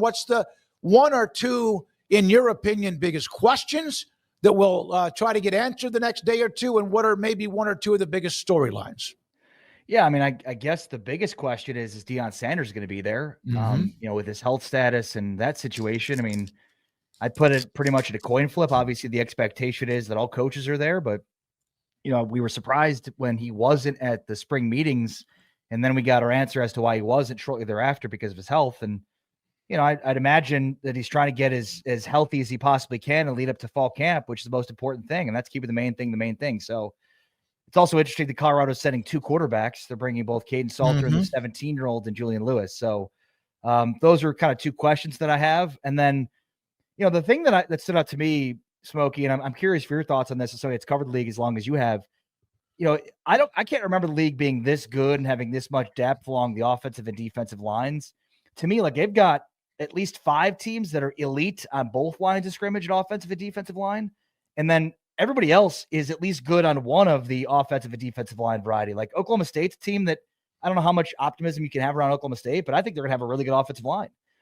what's the one or two, in your opinion, biggest questions that we'll try to get answered the next day or two, and what are maybe one or two of the biggest storylines? Yeah, I mean, I guess the biggest question is Deion Sanders going to be there? With his health status and that situation. I mean, I'd put it pretty much at a coin flip. Obviously, the expectation is that all coaches are there, but we were surprised when he wasn't at the spring meetings, and then we got our answer as to why he wasn't shortly thereafter because of his health. And I'd imagine that he's trying to get as healthy as he possibly can and lead up to fall camp, which is the most important thing, and that's keeping the main thing. So it's also interesting that Colorado's sending two quarterbacks. They're bringing both Caden Salter and the 17-year-old and Julian Lewis. So those are kind of two questions that I have. And then, the thing that stood out to me, Smokey, and I'm curious for your thoughts on this. So it's covered the league as long as you have. I can't remember the league being this good and having this much depth along the offensive and defensive lines. To me, like, they've got at least 5 teams that are elite on both lines of scrimmage and offensive and defensive line. And then everybody else is at least good on one of the offensive and defensive line variety. Like Oklahoma State's a team that I don't know how much optimism you can have around Oklahoma State, but I think they're going to have a really good offensive line.